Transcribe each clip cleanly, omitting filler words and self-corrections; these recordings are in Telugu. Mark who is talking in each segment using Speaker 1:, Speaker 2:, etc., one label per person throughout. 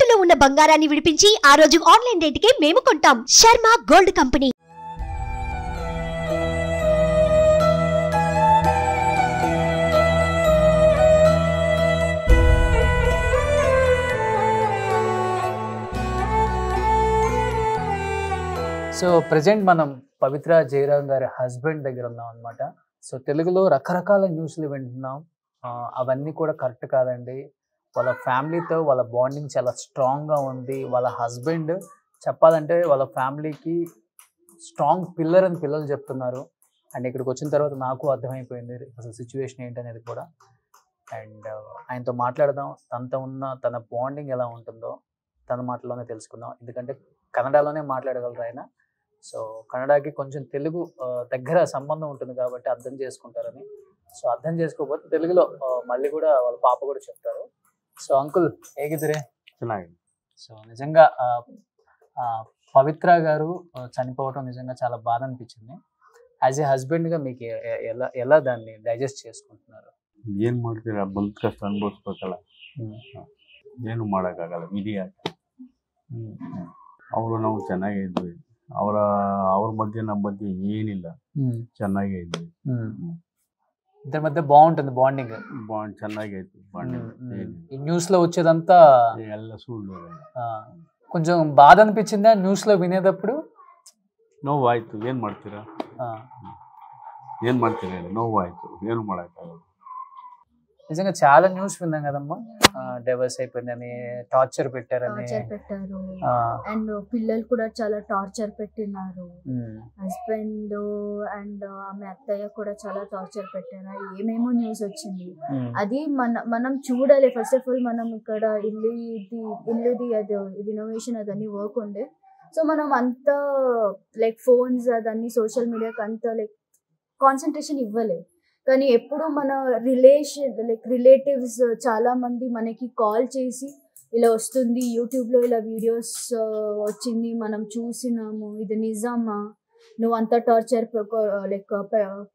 Speaker 1: తాకట్టులో ఉన్న బంగారాన్ని విడిపించి ఆ రోజు ఆన్లైన్ రేటుకే మేము కొంటాం. Sharma gold company.
Speaker 2: So present మనం పవిత్ర జయరాం గారి హస్బెండ్ దగ్గర ఉన్నాం అనమాట. సో తెలుగులో రకరకాల న్యూస్లు వింటున్నాం. అవన్నీ కూడా కరెక్ట్ కాదండి. వాళ్ళ ఫ్యామిలీతో వాళ్ళ బాండింగ్ చాలా స్ట్రాంగ్గా ఉంది. వాళ్ళ హస్బెండ్ చెప్పాలంటే వాళ్ళ ఫ్యామిలీకి స్ట్రాంగ్ పిల్లర్ అని పిల్లలు చెప్తున్నారు. అండ్ ఇక్కడికి వచ్చిన తర్వాత నాకు అర్థమైపోయింది అసలు సిచ్యువేషన్ ఏంటనేది కూడా. అండ్ ఆయనతో మాట్లాడదాం, తన బాండింగ్ ఎలా ఉంటుందో తన మాటలోనే తెలుసుకుందాం. ఎందుకంటే కన్నడలోనే మాట్లాడగలరు ఆయన. సో కన్నడకి కొంచెం తెలుగు దగ్గర సంబంధం ఉంటుంది కాబట్టి అర్థం చేసుకుంటారని. సో అర్థం చేసుకోకపోతే తెలుగులో మళ్ళీ కూడా వాళ్ళ పాప కూడా చెప్తారు. సో అంకుల్ ಹೇಗಿದ್ದೀರಿ?
Speaker 3: ಚೆನ್ನಾಗಿದೆ.
Speaker 2: సో నిజంగా పవిత్ర గారు చనిపోవటం నిజంగా చాలా బాధ అనిపించింది. యాజ్ ఏ హస్బెండ్గా మీకు ఎలా దాన్ని డైజెస్ట్ చేసుకుంటున్నారు?
Speaker 3: ಏನು ಮಾಡ್ತೀರಾ, ಬಂದ ಕಷ್ಟ ಅನುಭವಿಸ್ಬೇಕಲ್ಲ, ಏನು ಮಾಡೋಕ್ಕಾಗಲ್ಲ, ವಿಧಿ ಯಾಕೆ. ಅವರು ನಾವು ಚೆನ್ನಾಗೇ ಇದ್ವಿ, ಅವ್ರ ಮಧ್ಯೆ ನಮ್ಮ ಮಧ್ಯೆ ಏನಿಲ್ಲ, ಚೆನ್ನಾಗೇ ಇದ್ವಿ.
Speaker 2: ఇద్దరి మధ్య బాగుంటుంది బాండింగ్
Speaker 3: ಚೆನ್ನಾಗೈತಿ.
Speaker 2: ఈ న్యూస్ లో వచ్చేదంతా
Speaker 3: ಎಲ್ಲ ಸುಳ್ಳು.
Speaker 2: కొంచెం బాధ అనిపించిందా న్యూస్ లో వినేటప్పుడు?
Speaker 3: ನೋವಾಯ್ತು, ಏನು ಮಾಡ್ತೀರಾ, ನೋವಾಯ್ತು, ಏನು ಮಾಡೋಕ್ಕಾಗಲ್ಲ.
Speaker 2: నిజంగా చాలా న్యూస్ విన్నాం కదమ్మా, డైవర్స్ అయిపోయిందని, టార్చర్ పెట్టారు.
Speaker 4: అండ్ పిల్లలు కూడా చాలా టార్చర్ పెట్టినారు. హస్బెండ్ అండ్ ఆమె అత్తయ్య కూడా చాలా టార్చర్ పెట్టారు. ఏమేమో న్యూస్ వచ్చింది. అది మనం చూడాలి. ఫస్ట్ ఆఫ్ ఆల్ మనం ఇక్కడ ఇల్లుది అది రినోవేషన్ అదన్నీ వర్క్ ఉండే. సో మనం అంత లైక్ ఫోన్స్ అదన్నీ సోషల్ మీడియాకి అంత లైక్ కాన్సన్ట్రేషన్ ఇవ్వలేదు. కానీ ఎప్పుడు మన రిలేటివ్స్ చాలా మంది మనకి కాల్ చేసి ఇలా వస్తుంది, యూట్యూబ్లో ఇలా వీడియోస్ వచ్చింది, మనం చూసినాము, ఇది నిజమా, నువ్వు అంత టార్చర్ లైక్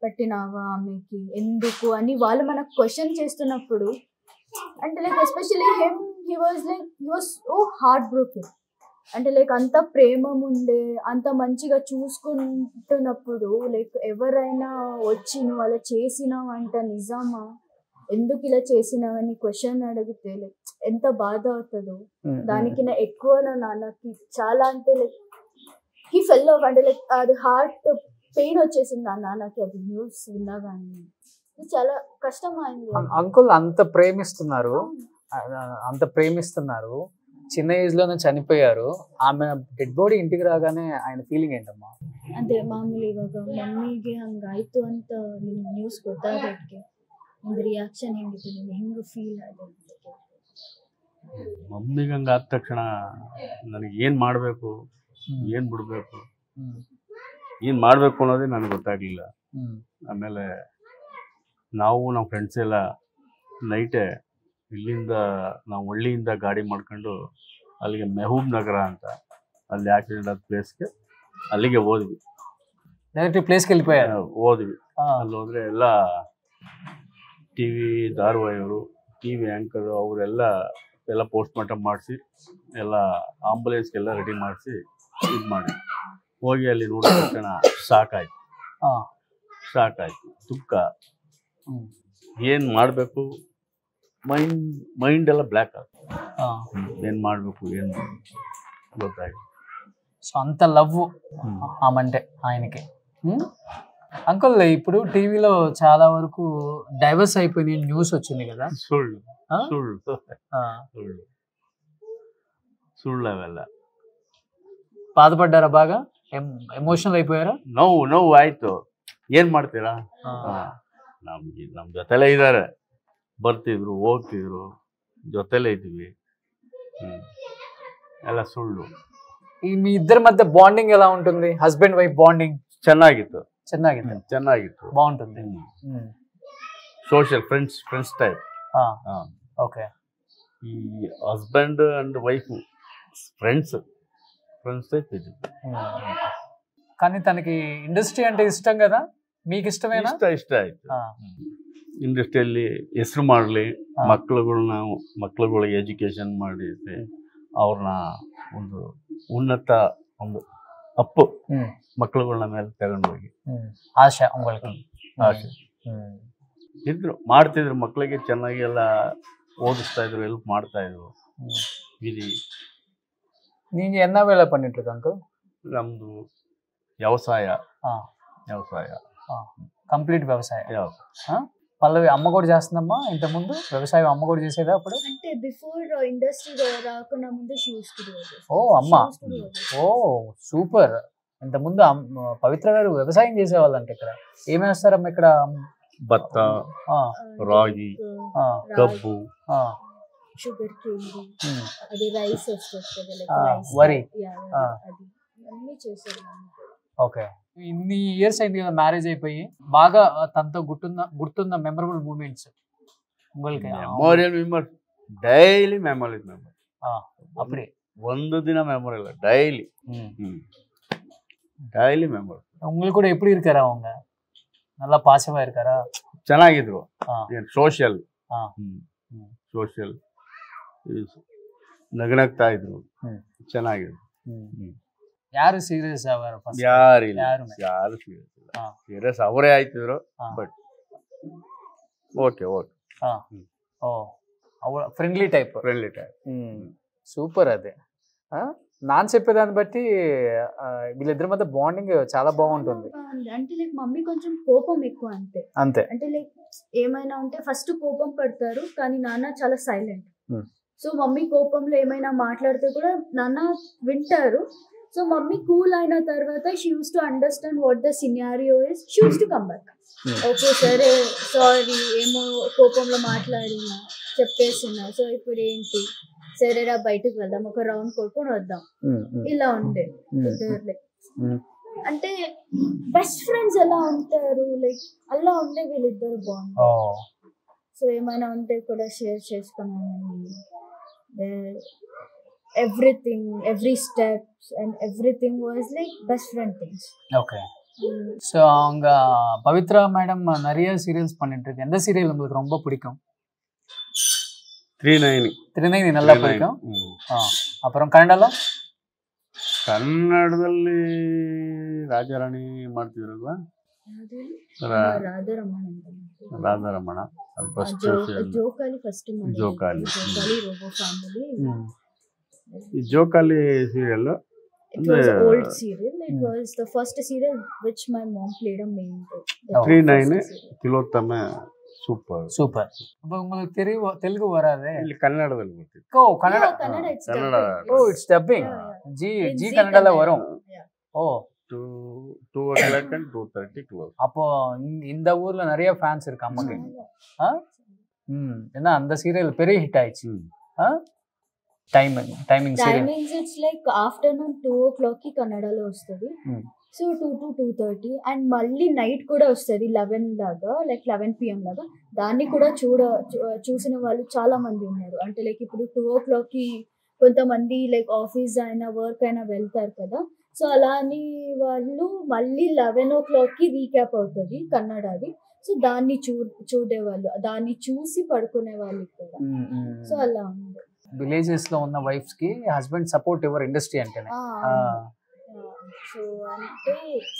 Speaker 4: పెట్టినావా ఆమెకి, ఎందుకు అని వాళ్ళు మనకు క్వశ్చన్ చేస్తున్నప్పుడు, అంటే like especially he was so heart broken. అంటే లైక్ అంత ప్రేమ ఉండే, అంత మంచిగా చూసుకుంటున్నప్పుడు లైక్ ఎవరైనా వచ్చి నువ్వు అలా చేసినావు అంట నిజమా, ఎందుకు ఇలా చేసినావని క్వశ్చన్ అడిగితే లైక్ ఎంత బాధ అవుతుందో. దానికి నా ఎక్కువ నా నాన్నకి చాలా అంటే లైక్ హీ ఫెల్ ఆఫ్, అంటే లైక్ అది హార్ట్ పెయిన్ వచ్చేసింది నా నాన్నకి అది న్యూస్ విన్నా కానీ. చాలా కష్టం అయింది.
Speaker 2: అంకుల్ అంత ప్రేమిస్తున్నారు, చిన్న ఏజ్ లోనే చనిపోయారు. ఆమె డెడ్ బాడీ ఇంటికి రాగానే ఆయన ఫీలింగ్ ఏంటమ్మా?
Speaker 4: ಅದೇ ಮಾಮೂಲಿ ಇವಾಗ ಮಮ್ಮಿಗೆ ಹಂಗಾಯ್ತು ಅಂತ ನಿಮ್ಗೆ ನ್ಯೂಸ್ ಗೊತ್ತಾಗೋದಕ್ಕೆ ಒಂದು ರಿಯಾಕ್ಷನ್ ಹೆಂಗಿತ್ತು, ನಿಮ್ಗೆ ಹೆಂಗೆ ಫೀಲ್ ಆಗಿದೆ?
Speaker 3: ಮಮ್ಮಿಗೆ ಹಂಗೆ ಆದ ತಕ್ಷಣ ನನಗೆ ಏನು ಮಾಡಬೇಕು, ಏನು ಬಿಡಬೇಕು, ಏನು ಮಾಡಬೇಕು ಅನ್ನೋದೇ ನನಗೆ ಗೊತ್ತಾಗಲಿಲ್ಲ. ಆಮೇಲೆ ನಮ್ಮ ಫ್ರೆಂಡ್ಸ್ ಎಲ್ಲ ನೈಟೇ ಇಲ್ಲಿಂದ ನಾವು ಹಳ್ಳಿಯಿಂದ ಗಾಡಿ ಮಾಡ್ಕೊಂಡು ಅಲ್ಲಿಗೆ ಮೆಹಬೂಬ್ ನಗರ ಅಂತ ಅಲ್ಲಿ ಆಕ್ಸಿಡೆಂಟ್ ಆದ ಪ್ಲೇಸ್ಗೆ ಅಲ್ಲಿಗೆ ಹೋದ್ವಿ.
Speaker 2: ಡೈರೆಕ್ಟ್ ಪ್ಲೇಸ್ಗೆ
Speaker 3: ಹೋದ್ವಿ. ಅಲ್ಲಿ ಹೋದ್ರೆ ಎಲ್ಲ ಟಿ ವಿ ಧಾರಾವಾಹಿಯವರು, ಟಿ ವಿ ಆ್ಯಂಕರು ಅವರೆಲ್ಲ ಪೋಸ್ಟ್ ಮಾರ್ಟಮ್ ಮಾಡಿಸಿ ಎಲ್ಲ ಆಂಬುಲೆನ್ಸ್ಗೆಲ್ಲ ರೆಡಿ ಮಾಡಿಸಿ ಇದು ಮಾಡಿ ಹೋಗಿ ಅಲ್ಲಿ ನೋಡಿದ ತಕ್ಷಣ ಸಾಕಾಯ್ತು. ದುಃಖ, ಏನು ಮಾಡಬೇಕು, ಮೈಂಡ್ ಎಲ್ಲ ಬ್ಲ್ಯಾಕ್ ಆಗ್ತದೆ. ಏನು ಮಾಡಬೇಕು ಏನು ಗೊತ್ತಾಗಿ.
Speaker 2: సో అంత లవ్ ఆమంటే ఆయనకి. అంకుల్ ఇప్పుడు టీవీలో చాలా వరకు డైవర్స్ అయిపోయిన న్యూస్ వచ్చింది కదా?
Speaker 3: ಸುಳ್ಳು ಅವೆಲ್ಲ.
Speaker 2: బాధపడ్డారా బాగా? ఎమోషనల్ అయిపోయారా?
Speaker 3: ನೋವು ಆಯ್ತು. ಏನು ಮಾಡ್ತೀರಾ, ನಮ್ಮ ಜೊತೆಲೇ ಇದ್ದಾರೆ, ಬರ್ತಿದ್ರು ಹೋಗ್ತಿದ್ರು, ಜೊತೆಲೇ ಇದ್ವಿ, ಎಲ್ಲ ಸುಳ್ಳು.
Speaker 2: మీ ఇద్దరి మధ్య బాండింగ్ ఎలా ఉంటుంది? హస్బెండ్ వైఫ్ బాండింగ్
Speaker 3: ಚೆನ್ನಾಗಿತ್ತು.
Speaker 2: బాగుంటుంది.
Speaker 3: Social friends type.
Speaker 2: ఓకే.
Speaker 3: ఈ husband and wife friends type ఇది.
Speaker 2: కానీ తనకి ಇಂಡಸ್ಟ್ರಿ అంటే ఇష్టం కదా, మీకు ఇష్టమేనా?
Speaker 3: ಇಷ್ಟ ಆಯ್ತು. ಇಂಡಸ್ಟ್ರಿಯಲ್ಲಿ ಹೆಸರು ಮಾಡಲಿ, ಮಕ್ಕಳುಗಳಿಗೆ ಎಜುಕೇಶನ್ ಮಾಡಿ ಅವ್ರನ್ನ ಒಂದು ಉನ್ನತ ಒಂದು ಅಪ್ಪು ಮಕ್ಕಳುಗಳನ್ನ ಮೇಲೆ ತಗೊಂಡೋಗಿ
Speaker 2: ಆಶಾ
Speaker 3: ಆಸೆ ಇದ್ರು, ಮಾಡ್ತಿದ್ರು. ಮಕ್ಕಳಿಗೆ ಚೆನ್ನಾಗಿ ಎಲ್ಲ ಓದಿಸ್ತಾ ಇದ್ರು, ಹೆಲ್ಪ್ ಮಾಡ್ತಾ ಇದ್ರು. ಇದು
Speaker 2: நீங்க என்ன வேலை பண்ணிட்டு இருக்க அங்கிள்?
Speaker 3: ನಮ್ದು వ్యవసాయ
Speaker 2: కంప్లీట్ వ్యవసాయం. పల్లవి అమ్మ కూడా చేస్తుందమ్మా ఇంత ముందు వ్యవసాయం? అమ్మ కూడా చేసేదా అప్పుడు?
Speaker 4: అంటే బిఫోర్ ఇండస్ట్రీ రాకుండా ముందు షూస్ టు డూ.
Speaker 2: ఓ అమ్మ, ఓ సూపర్. ఇంత ముందు పవిత్ర గారు వ్యవసాయం చేసేవాళ్ళంటే ఇక్కడ ఏమేమి వేస్తారమ్మా? ఇక్కడ
Speaker 3: భತ್ತ, రాగి, కబ్బు,
Speaker 4: షుగర్ కేన్, అది రైస్ వస్తుంది,
Speaker 2: వరి,
Speaker 4: అది అన్ని చేసేవాళ్ళం.
Speaker 2: ఓకే. ఇన్ని ఇయర్స్ అయింది కదా మ్యారేజ్ అయిపోయి, బాగా తనతో గుర్తున్న మెమరబుల్ మూమెంట్స్ உங்களுக்கு?
Speaker 3: ಮೆಮೊರಿಯಲ್ ಮೆಮೊರಿ, ಡೈಲಿ ಮೆಮೊರಿ
Speaker 2: அப்படி
Speaker 3: ಒಂದು ದಿನ ಮೆಮೊರಿ ಇಲ್ಲ, ಡೈಲಿ ಡೈಲಿ ಮೆಮೊರಿ.
Speaker 2: உங்களுக்கு கூட எப்படி இருக்காரு அவங்க? நல்லா பாசமா இருக்காரா?
Speaker 3: ಚೆನ್ನಾಗಿದ್ರು. ಸೋಷಿಯಲ್ ನಗನಗ್ತಾ ಇದ್ರು, ಚೆನ್ನಾಗಿದ್ರು.
Speaker 2: ಯಾರು ಸೀರಿಯಸ್ ಆಗಾರ?
Speaker 3: ಯಾರಿಲ್ಲ, ಯಾರು ಸೀರಿಯಸ್ ಅವರೇ ಆಯ್ತಿದ್ರು. But okay okay,
Speaker 2: friendly type. Super. అదే నాన్న చెప్పేదాన్ని బట్టి వీళ్ళిద్దరి మధ్య బాండింగ్ చాలా బాగుంటుంది.
Speaker 4: అంటే లైక్ మమ్మీ కొంచెం కోపం ఎక్కువ, అంతే
Speaker 2: అంతే.
Speaker 4: అంటే లైక్ ఏమైనా ఉంటే ఫస్ట్ కోపం పడతారు, కానీ నాన్న చాలా సైలెంట్. సో మమ్మీ కోపంలో ఏమైనా మాట్లాడితే కూడా నాన్న వింటారు. సో మమ్మీ కూల్ అయిన తర్వాత she use to understand what the scenario is, she use to come back. Okay సరే, సారీ, ఏమో కోపంలో మాట్లాడినా చెప్పేస్తున్నా, సో ఇప్పుడు ఏంటి, సరేరా బయటకు వెళ్దాం, ఒక రౌండ్ కొట్టుకొని వద్దాం, ఇలా ఉండే. అంటే బెస్ట్ ఫ్రెండ్స్ ఎలా ఉంటారు, లైక్ అలా ఉండే వీళ్ళిద్దరు బాగుంటారు. సో ఏమైనా ఉంటే కూడా షేర్ చేసుకున్నాను. Everything, every steps and everything was like best friend things.
Speaker 2: Okay. So அவங்க பவித்ரா மேடம் நிறைய சீரியல்ஸ் பண்ணிட்டு இருக்கு. எந்த சீரியல் உங்களுக்கு ரொம்ப பிடிக்கும்?
Speaker 3: 3-9
Speaker 2: நல்லா பிடிக்கும். அப்புறம்
Speaker 3: ಕನ್ನಡದಲ್ಲಿ ರಾಜಾರಾಣಿ ಮಾಡ್ತಿದ್ರಲ್ವಾ, ರಾಧಾರಮಣ,
Speaker 4: ಜೋಕಾಲಿ ಫಸ್ಟ್,
Speaker 3: ಜೋಕಾಲಿ,
Speaker 4: ರೋಬೋ ಫ್ಯಾಮಿಲಿ.
Speaker 3: ಈ ಜೋಕಾಲಿ serial
Speaker 4: It was an old serial. It was the first serial which my mom played a main role.
Speaker 3: 3-9 Tilottama super
Speaker 2: super. உங்களுக்கு தெலுங்கு வராதே?
Speaker 3: ಇಲ್ಲಿ ಕನ್ನಡದಲ್ಲಿ ಬರ್ತಿತ್ತು.
Speaker 2: Kannada. Oh it's dubbing. Zee ಕನ್ನಡல வரும். Oh
Speaker 3: 2:00 and 2:30 close.
Speaker 2: அப்போ இந்த ஊர்ல நிறைய ஃபேன்ஸ் இருக்கு அம்மாக்கு. ஏன்னா அந்த சீரியல் பெரிய ஹிட் ஆயிடுச்சு. టైమింగ్
Speaker 4: ఇట్స్ లైక్ ఆఫ్టర్నూన్ 2:00 కి కన్నడలో వస్తుంది. సో 2 to 2:30 అండ్ మళ్ళీ నైట్ కూడా వస్తుంది 11 లాగా, లైక్ 11 PM లాగా. దాన్ని కూడా చూసిన వాళ్ళు చాలా మంది ఉన్నారు. అంటే లైక్ ఇప్పుడు 2:00 కి కొంతమంది లైక్ ఆఫీస్ అయినా వర్క్ అయినా వెళ్తారు కదా, సో అలా అని వాళ్ళు మళ్ళీ 11:00 కి రీక్యాప్ అవుతుంది కన్నడది. సో దాన్ని చూడేవాళ్ళు, దాన్ని చూసి పడుకునే వాళ్ళు కూడా. సో అలా ఉంది.
Speaker 2: విలేజెస్ లో ఉన్న వైఫ్స్ కి హస్బెండ్ సపోర్ట్ ఎవరు ఇండస్ట్రీ అంటేనే.
Speaker 4: సో అంటే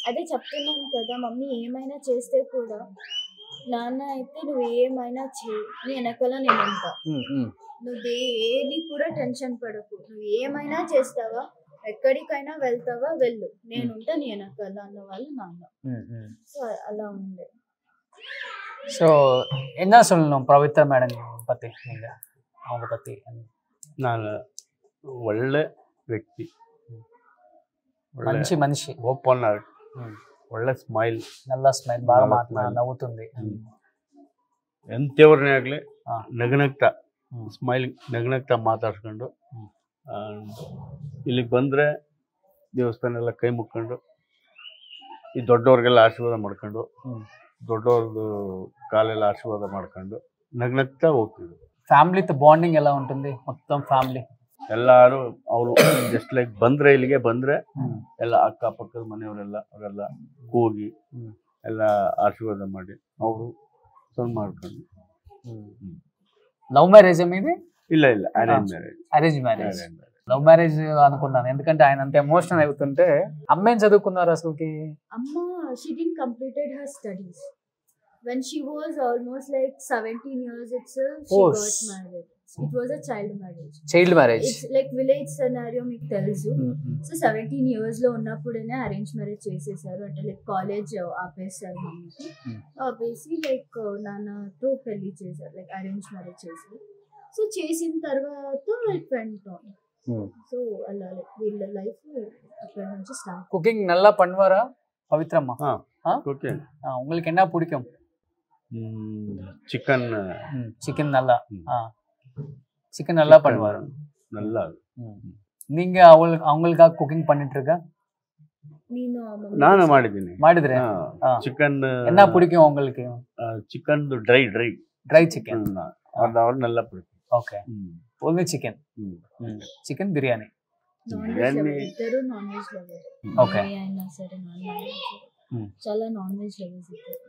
Speaker 4: అదే చెప్తున్నాను కదా, మమ్మీ ఏమైనా చేస్తే కూడా నాన్న అయితే నువ్వు ఏమైనా చేయి, నీ వెనకాల నేను ఉంటా, నువ్వు ఏది కూడా టెన్షన్ పడకు, నువ్వు ఏమైనా చేస్తావా, ఎక్కడికైనా వెళ్తావా వెళ్ళు, నేనుంటా నీ వెనకాల అన్న వాళ్ళు నాన్న. సో అలా ఉండే.
Speaker 2: సో என்ன சொல்லணும் பவித்ரா மேடம் பத்தி, நீங்க அவங்க பத்தி?
Speaker 3: ನಾನು ಒಳ್ಳೆ ವ್ಯಕ್ತಿ,
Speaker 2: మంచి మనిషి,
Speaker 3: ఓపెన్ హార్ట్, ಒಳ್ಳೆ ಸ್ಮೈಲ್,
Speaker 2: నల్ల స్మైల్, బాగా నవ్వుతుంది.
Speaker 3: ಎಂತವ್ರನ್ನೇ ಆಗಲಿ ನಗನಗ್ತಾ ಸ್ಮೈಲಿಂಗ್ ನಗನಗ್ತಾ ಮಾತಾಡ್ಸ್ಕೊಂಡು ಇಲ್ಲಿಗೆ ಬಂದರೆ ದೇವಸ್ಥಾನ ಎಲ್ಲ ಕೈ ಮುಕ್ಕೊಂಡು ಈ ದೊಡ್ಡವ್ರಿಗೆಲ್ಲ ಆಶೀರ್ವಾದ ಮಾಡ್ಕೊಂಡು, ದೊಡ್ಡವ್ರದ್ದು ಕಾಲೆಲ್ಲ ಆಶೀರ್ವಾದ ಮಾಡ್ಕೊಂಡು ನಗ್ನಗ್ತಾ ಹೋಗ್ತಿದ್ರು.
Speaker 2: ఫ్యామిలీతో బాండింగ్ ఎలా ఉంటుంది? మొత్తం ఫ్యామిలీ
Speaker 3: ಎಲ್ಲಾರು ಅವರು ಜಸ್ಟ್ ಲೈಕ್ ಬಂದ್ರೆ, ಇಲ್ಲಿಗೆ ಬಂದ್ರೆ ಎಲ್ಲ ಅಕ್ಕಪಕ್ಕದ ಮನೆಯವರೆಲ್ಲ ಅವರೆಲ್ಲ ಹೋಗಿ ಎಲ್ಲ ಆಶೀರ್ವಾದ ಮಾಡಿ ಅವರು ಸ್ವಲ್ಪ ಮಾಡ್ಕೊಂಡು.
Speaker 2: లవ్ మ్యారేజ్ మీది?
Speaker 3: ಇಲ್ಲ ಇಲ್ಲ, arrange marriage.
Speaker 2: Arrange marriage. Love marriage అనుకున్నాను, ఎందుకంటే ఆయన అంత ఎమోషనల్ అవుతుంటే. అమ్మ ఏం చదువుకున్నారు అసలుకి?
Speaker 4: అమ్మ she didn't completed her studies. When she was almost like 17 years itself, she
Speaker 2: Oh.
Speaker 4: got married. It was a child marriage.
Speaker 2: Child marriage.
Speaker 4: It's like village scenario మీకు తెలుసు. సో 17 years లో ఉన్నప్పుడేనే అరేంజ్ మ్యారేజ్ చేసేసారు. అంటే లైక్ కాలేజ్ ఆపేసారు మమ్మీకి. ఆపేసి లైక్ నాన్నతో పెళ్లి చేశారు, లైక్ అరేంజ్ మ్యారేజ్ చేశారు. సో చేసిన తర్వాత లైక్ వెంట్ ఆన్. సో అలా లైక్ వీళ్ళ లైఫ్ అక్కడ నుంచి స్టార్ట్.
Speaker 2: కుకింగ్ நல்லா பண்ணுவாரா பவித்ரம்மா?
Speaker 3: குக்கிங்
Speaker 2: உங்களுக்கு என்ன பிடிக்கும்?
Speaker 3: சிக்கன்.
Speaker 2: சிக்கன் நல்லா. சிக்கன் நல்லா பண்ணுவாரு.
Speaker 3: நல்லா.
Speaker 2: நீங்க அவங்களுக்காக குக்கிங் பண்ணிட்டு இருக்க?
Speaker 3: ನಾನು ಮಾಡಿದ್ದೀನಿ. ಚಿಕನ್
Speaker 2: என்ன பிடிக்கும் உங்களுக்கு?
Speaker 3: ಚಿಕನ್ ಡ್ರೈ
Speaker 2: ಚಿಕನ್
Speaker 3: ಅದು நல்லா பிடிக்கும்.
Speaker 2: Okay, only chicken. Chicken biryani.
Speaker 4: ఇద్దరు నాన్ వెజ్ లవర్.
Speaker 2: ఓకే,
Speaker 4: అయినా సరే నాన్ వెజ్ చాలా నాన్ వెజ్ లవర్స్ ఇద్దరు.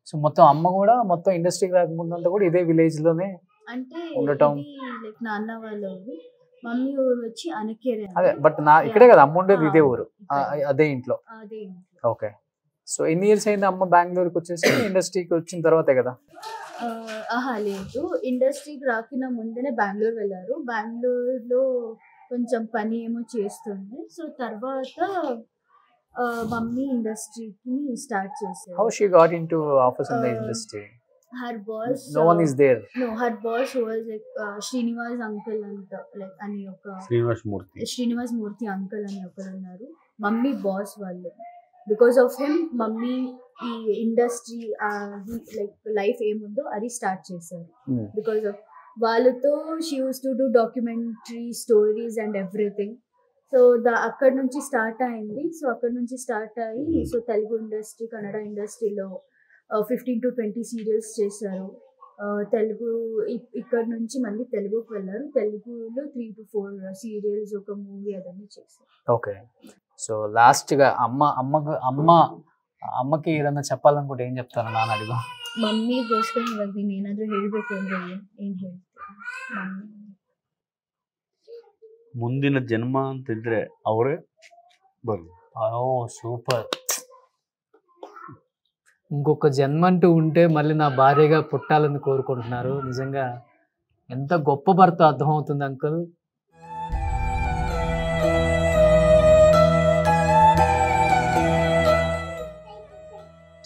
Speaker 2: సో మొత్తం అమ్మ కూడా మొత్తం ఇండస్ట్రీకి రాకముందంతా కూడా ఇదే విలేజ్ లోనే
Speaker 4: అంటే
Speaker 2: ఉండటం.
Speaker 4: లైక్ నాన్న వాళ్ళు మమ్మీ ఊరు వచ్చి అనకేరే.
Speaker 2: అదే బట్ నా ఇక్కడే కదా అమ్మ ఉండేది, ఇదే ఊరు, అదే ఇంట్లో.
Speaker 4: అదే.
Speaker 2: ఓకే, సో ఎన్ని ఇయర్స్ అయింది అమ్మ బెంగళూరుకి వచ్చేసి? ఇండస్ట్రీకి వచ్చిన తర్వాతే కదా?
Speaker 4: లేదు, ఇండస్ట్రీకి రాకిన ముందనే బెంగళూరు వెళ్ళారు. బెంగళూరులో కొంచెం పని ఏమో చేస్తుండే. సో తర్వాత మమ్మీ ఇండస్ట్రీకి స్టార్ట్ చేశారు.
Speaker 2: How she got into office in the industry?
Speaker 4: Her boss.
Speaker 2: No one is there.
Speaker 4: No, her boss was like Srinivas uncle anta, like ani oka Srinivas Murthy uncle ani okరు ఉన్నారు. మమ్మీ బాస్ వాళ్ళు. బికాస్ ఆఫ్ హిమ్ మమ్మీ ఈ ఇండస్ట్రీ లైక్ లైఫ్ ఏముందో అది స్టార్ట్ చేశారు. బికాస్ ఆఫ్ వాళ్ళతో she use to do documentary stories and everything. So అక్కడ నుంచి స్టార్ట్ అయింది. సో అక్కడ నుంచి స్టార్ట్ అయ్యి సో తెలుగు ఇండస్ట్రీ, కన్నడ ఇండస్ట్రీలో 15 to 20 సీరియల్స్ చేశారు. తెలుగు ఇక్కడ నుంచి మళ్ళీ తెలుగుకి వెళ్ళారు. తెలుగులో 3 to 4 సీరియల్స్, ఒక మూవీ అదన్నీ చేశారు.
Speaker 2: ఓకే, సో లాస్ట్గా ಅಮ್ಮಕ್ಕೆ ಇದನ್ನ చెప్పాలనుకుంటే ఏం చెప్తాను ನಾನು ಅಡಿಗೂ?
Speaker 4: ಮಮ್ಮಿಗೋಸ್ಕರ ಇವಾಗ ನೀನು ಏನಾದರೂ ಹೇಳಬೇಕು ಅಂದ್ರೆ ಏನು ಹೇಳ್ತೀನಿ?
Speaker 3: ಮುಂದಿನ ಜನ್ಮ ಅಂತಿದ್ರೆ ಅವರೇ ಬರು.
Speaker 2: ఓ సూపర్. ఇంకొక జన్మ అంటూ ఉంటే మళ్ళీ నా భార్యగా పుట్టాలని కోరుకుంటున్నారు. నిజంగా ఎంత గొప్ప భర్త అర్థమవుతుంది అంకుల్.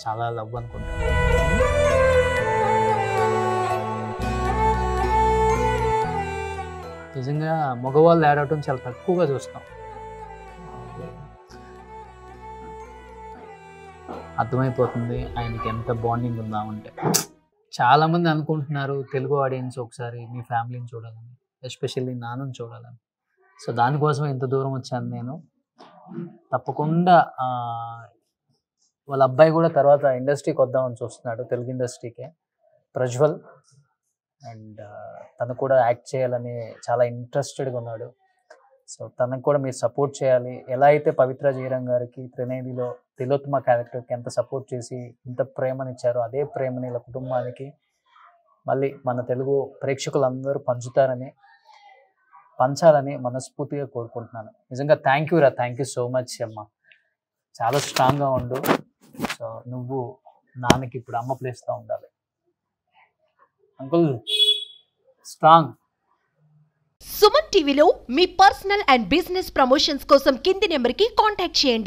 Speaker 2: చాలా లవ్ అనుకుంటా. నిజంగా మగవాళ్ళు ఏడవటం చాలా తక్కువగా చూస్తాం. అర్థమైపోతుంది ఆయనకి ఎంత బాండింగ్ ఉందా అంటే. చాలామంది అనుకుంటున్నారు తెలుగు ఆడియన్స్ ఒకసారి మీ ఫ్యామిలీని చూడాలని, ఎస్పెషల్లీ నాన్నని చూడాలని. సో దానికోసం ఇంత దూరం వచ్చాను నేను. తప్పకుండా వాళ్ళ అబ్బాయి కూడా తర్వాత ఇండస్ట్రీకి వద్దామని చూస్తున్నాడు, తెలుగు ఇండస్ట్రీకే, ప్రజ్వల్. అండ్ తను కూడా యాక్ట్ చేయాలని చాలా ఇంట్రెస్టెడ్గా ఉన్నాడు. సో తనకు కూడా మీరు సపోర్ట్ చేయాలి. ఎలా అయితే పవిత్ర జయరామ్ గారికి త్రినేనిలో తిలోత్తమ క్యారెక్టర్కి ఎంత సపోర్ట్ చేసి ఇంత ప్రేమనిచ్చారో అదే ప్రేమని ఇలా కుటుంబానికి మళ్ళీ మన తెలుగు ప్రేక్షకులందరూ పంచాలని మనస్ఫూర్తిగా కోరుకుంటున్నాను. నిజంగా థ్యాంక్ యూ సో మచ్ అమ్మ. చాలా స్ట్రాంగ్గా ఉండు. సో నువ్వు నాన్నకి ఇప్పుడు అమ్మ ప్లేస్లో ఉండాలి అంకుల్. స్ట్రాంగ్.
Speaker 1: సుమన్ టీవీలో మీ పర్సనల్ అండ్ బిజినెస్ ప్రమోషన్స్ కోసం కింది నెంబర్కి కాంటాక్ట్ చేయండి.